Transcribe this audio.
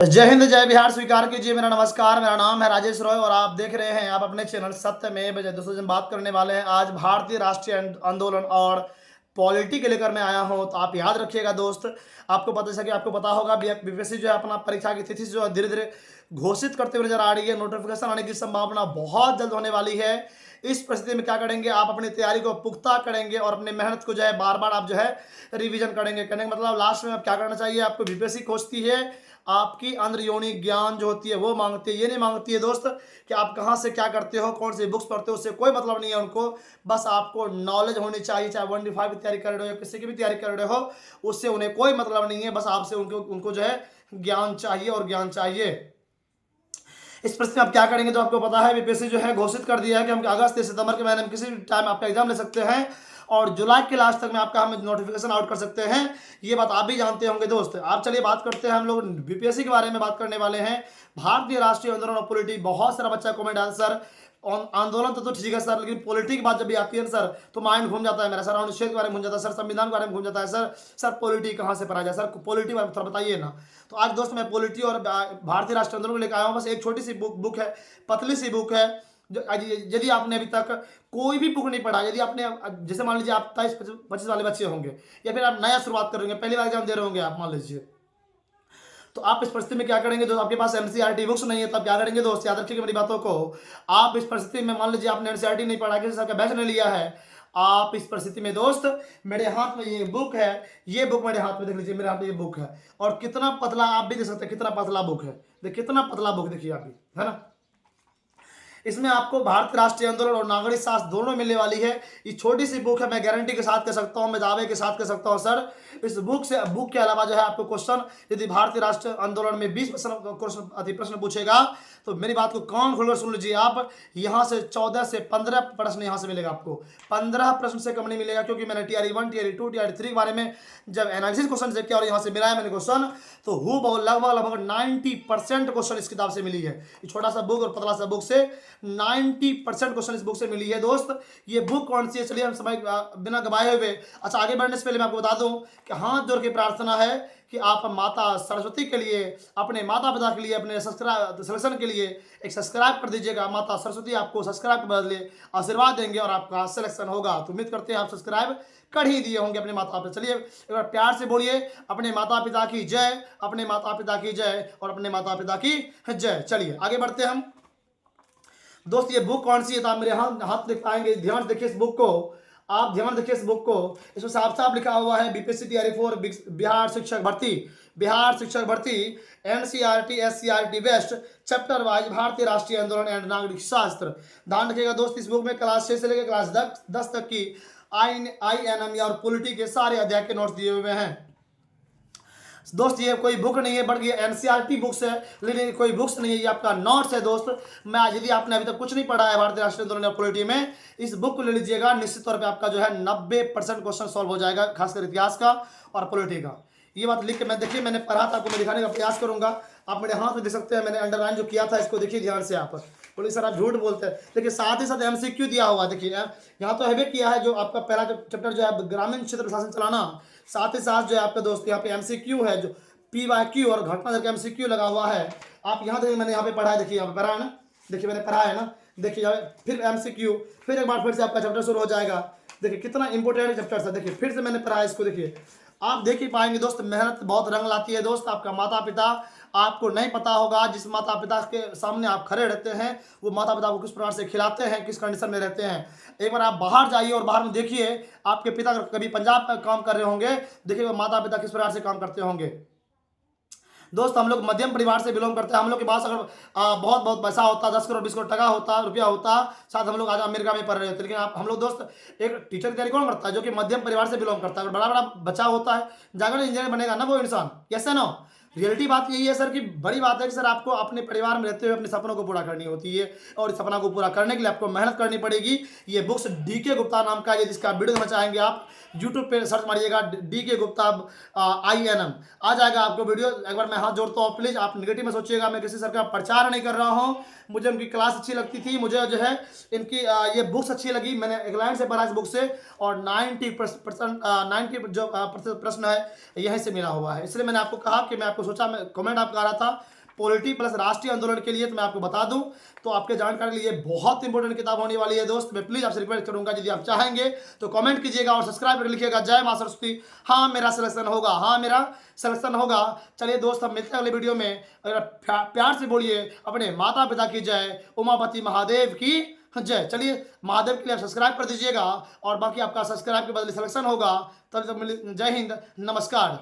जय हिंद जय बिहार स्वीकार कीजिए। मेरा नमस्कार, मेरा नाम है राजेश रॉय और आप देख रहे हैं आप अपने चैनल सत्य में बजाय। दोस्तों हम बात करने वाले हैं आज भारतीय राष्ट्रीय आंदोलन और पॉलिटी के लेकर मैं आया हूं। तो आप याद रखिएगा दोस्त, आपको पता जैसा कि आपको पता होगा बीपीएससी जो है अपना परीक्षा की तिथि जो है धीरे धीरे घोषित करते हुए नजर आ रही है। नोटिफिकेशन आने की संभावना बहुत जल्द होने वाली है। इस परिस्थिति में क्या करेंगे, आप अपनी तैयारी को पुख्ता करेंगे और अपनी मेहनत को जो है बार बार आप जो है रिवीजन करेंगे। करने का मतलब लास्ट में आप क्या करना चाहिए, आपको बीपीएससी खोजती है आपकी अंदरूनी ज्ञान जो होती है वो मांगती है। ये नहीं मांगती है दोस्त कि आप कहाँ से क्या करते हो, कौन सी बुक्स पढ़ते हो, उससे कोई मतलब नहीं है उनको। बस आपको नॉलेज होनी चाहिए, चाहे 1D5 की तैयारी कर रहे हो या किसी की भी तैयारी कर रहे हो, उससे उन्हें कोई मतलब नहीं है। बस आपसे उनको उनको जो है ज्ञान चाहिए और ज्ञान चाहिए। इस परिस्थिति में आप क्या करेंगे, तो आपको पता है बीपीएससी जो है घोषित कर दिया है कि हम अगस्त या सितंबर के महीने में किसी भी टाइम आपका एग्जाम ले सकते हैं और जुलाई के लास्ट तक में आपका हम नोटिफिकेशन आउट कर सकते हैं। ये बात आप भी जानते होंगे दोस्त। आप चलिए बात करते हैं, हम लोग बीपीएससी के बारे में बात करने वाले हैं। भारतीय राष्ट्रीय आंदोलन और पॉलिटी। बहुत सारा बच्चा कमेंट आता है सर आंदोलन तो ठीक है सर, लेकिन पॉलिटी की बात जब भी आती है ना सर तो माइंड घूम जाता है मेरा। सर अनुच्छेद के बारे में घूम जाता है, सर संविधान के बारे में घूम जाता है, सर पॉलिटी कहाँ से पढ़ा जाए, सर पॉलिटी थोड़ा बताइए ना। तो आज दोस्त मैं पॉलिटी और भारतीय राष्ट्रीय आंदोलन को लेकर आया हूँ। बस एक छोटी सी बुक है, पतली सी बुक है। यदि आपने अभी तक कोई भी बुक नहीं पढ़ा, यदि आपने जैसे मान लीजिए आप 23-25 वाले बच्चे होंगे या फिर आप नया शुरुआत कर रहे होंगे, पहली बार एग्जाम दे रहे होंगे आप मान लीजिए, तो आप इस परिस्थिति में क्या करेंगे दोस्त, आपके पास एनसीईआरटी बुक्स नहीं है तो आप क्या करेंगे दोस्त, याद रखिएगा मेरी बातों को। आप इस परिस्थिति में मान लीजिए आपने एनसीईआरटी नहीं पढ़ा, किसी का बैच नहीं लिया है, आप इस परिस्थिति में दोस्त मेरे हाथ में ये बुक है, ये बुक मेरे हाथ में देख लीजिए, मेरे हाथ में ये बुक है और कितना पतला आप भी देख सकते हैं, कितना पतला बुक है। देखिए कितना पतला बुक देखिए आप भी, है ना। इसमें आपको भारतीय राष्ट्रीय आंदोलन और नागरिक शास्त्र दोनों मिलने वाली है। ये छोटी सी बुक है, मैं गारंटी के साथ कह सकता हूँ, मैं दावे के साथ कह सकता हूँ सर, इस बुक के अलावा जो है आपको क्वेश्चन यदि भारतीय राष्ट्रीय आंदोलन में 20 प्रश्न पूछेगा तो मेरी बात को कान खोलकर सुन लीजिए आप, यहाँ से 14 से 15 प्रश्न यहाँ से मिलेगा आपको। 15 प्रश्न से कम नहीं मिलेगा, क्योंकि मैंने टीआरई 1, टीआरई 2, टीआरई 3 के बारे में जब एनालिसिस क्वेश्चन चेक किया और यहाँ से मिलाया मैंने क्वेश्चन, तो लगभग 90% क्वेश्चन इस किताब से मिली है। ये छोटा सा बुक और पतला सा बुक से 90% क्वेश्चन इस बुक से मिली है दोस्त। ये बुक कौन सी है, चलिए हम समय बिना गवाए हुए, अच्छा आगे बढ़ने से पहले मैं आपको बता दूं कि हाथ जोड़ के प्रार्थना है कि आप माता सरस्वती के लिए, अपने माता पिता के लिए, अपने सिलेक्शन के लिए एक सब्सक्राइब कर दीजिएगा। माता सरस्वती आपको सब्सक्राइब के बदले आशीर्वाद देंगे और आपका सिलेक्शन होगा। तो उम्मीद करते हैं आप सब्सक्राइब कर ही दिए होंगे अपने माता पिता। चलिए एक बार प्यार से बोलिए, अपने माता पिता की जय, अपने माता पिता की जय और अपने माता पिता की जय। चलिए आगे बढ़ते हैं हम दोस्त। ये बुक कौन सी है, तो आप मेरे हाथ देख पाएंगे, ध्यान से देखिए इस बुक को, आप ध्यान देखिए इस बुक को। इसमें साफ साफ लिखा हुआ है बीपीएससी तैयारी फॉर बिहार शिक्षक भर्ती, बिहार शिक्षक भर्ती, NCERT SCERT best, chapter wise भारतीय राष्ट्रीय आंदोलन एंड नागरिक शास्त्र। ध्यान रखिएगा दोस्त, इस बुक में क्लास 6 से लेकर क्लास 10 तक की INM और पॉलिटी के सारे अध्याय के नोट्स दिए हुए हैं दोस्त। ये कोई बुक नहीं है बल्कि ये एनसीईआरटी बुक्स है, लेकिन कोई बुक्स नहीं है, ये आपका नोट्स है दोस्त। मैं यदि आपने अभी तक कुछ नहीं पढ़ा है भारतीय राष्ट्रीय आंदोलन या पॉलिटी में, इस बुक को ले लीजिएगा, निश्चित तौर पे आपका जो है 90% क्वेश्चन सॉल्व हो जाएगा, खासकर इतिहास का और पॉलिटी का। ये बात लिख के मैं देखिए मैंने पढ़ा था, आपको मैं दिखाने का प्रयास करूंगा। आप मेरे हाथ में देख सकते हैं, मैंने अंडरलाइन जो किया था इसको देखिए ध्यान से। आप बोलिए सर आप झूठ बोलते हैं, देखिए साथ ही साथ एमसीक्यू दिया हुआ देखिए यहाँ तो हैवे किया है, जो आपका पहला चैप्टर जो है ग्रामीण क्षेत्र प्रशासन चलाना, साथ ही साथ जो है आपका दोस्त यहाँ पे एमसीक्यू है, जो PYQ और घटना दर का एमसीक्यू लगा हुआ है। आप यहाँ देखिए मैंने यहाँ पे पढ़ा है, देखिए यहाँ पे पढ़ा है ना, देखिए मैंने पढ़ा है ना, देखिए फिर एमसीक्यू, फिर एक बार फिर से आपका चैप्टर शुरू हो जाएगा। देखिए कितना इंपॉर्टेंट चैप्टर था, देखिए फिर से मैंने पढ़ा है इसको। देखिए आप देख ही पाएंगे दोस्त, मेहनत बहुत रंग लाती है दोस्त। आपका माता पिता, आपको नहीं पता होगा जिस माता पिता के सामने आप खड़े रहते हैं, वो माता पिता को किस प्रकार से खिलाते हैं, किस कंडीशन में रहते हैं। एक बार आप बाहर जाइए और बाहर में देखिए, आपके पिता कभी पंजाब में काम कर रहे होंगे, देखिए वो माता पिता किस प्रकार से काम करते होंगे दोस्त। हम लोग मध्यम परिवार से बिलोंग करते हैं। हम लोग के पास अगर बहुत बहुत पैसा होता, 10 करोड़ 20 करोड़ टका होता, रुपया होता, शायद हम लोग आज अमेरिका में पढ़ रहे होते। लेकिन हम लोग दोस्त एक टीचर की तैयारी कौन करता है, जो कि मध्यम परिवार से बिलोंग करता है। अगर बड़ा बड़ा बच्चा होता है जाकर इंजीनियर बनेगा ना वो इंसान, कैसे ना। रियलिटी बात यही है सर कि बड़ी बात है कि सर आपको अपने परिवार में रहते हुए अपने सपनों को पूरा करनी होती है, और इस सपना को पूरा करने के लिए आपको मेहनत करनी पड़ेगी। ये बुक्स DK गुप्ता नाम का है, जिसका वीडियो देना चाहेंगे आप यूट्यूब पे सर्च मारिएगा DK गुप्ता INM, आ जाएगा आपको वीडियो। एक बार मैं हाथ जोड़ता हूँ, प्लीज़ आप निगेटिव में सोचिएगा, मैं किसी सर का प्रचार नहीं कर रहा हूँ। मुझे उनकी क्लास अच्छी लगती थी, मुझे जो है इनकी ये बुक्स अच्छी लगी, मैंने एक लाइन से पढ़ा इस बुक से, और 90% जो प्रतिशत प्रश्न है यहीं से मिला हुआ है। इसलिए मैंने आपको कहा कि मैं आपको आपको सोचा, मैं कमेंट आपका आ रहा था पॉलिटी प्लस राष्ट्रीय आंदोलन के लिए, तो मैं आपको बता दूं, तो आपके जानकारी के लिए बहुत इंपॉर्टेंट किताब होने वाली है दोस्त। मैं प्लीज आपसे रिक्वेस्ट करूंगा, यदि आप चाहेंगे तो कमेंट कीजिएगा और सब्सक्राइब करके लिखिएगा जय मां सरस्वती, हाँ मेरा सिलेक्शन होगा, हाँ मेरा सिलेक्शन होगा। चलिए दोस्त, हम मिलते हैं अगले वीडियो में। अगर प्यार से बोलिए अपने माता पिता की जय, उमापति महादेव की जय। चलिए, महादेव के लिए आप सब्सक्राइब कर दीजिएगा, और बाकी आपका सब्सक्राइब के बदले सिलेक्शन होगा। तब जब मिले, जय हिंद, नमस्कार।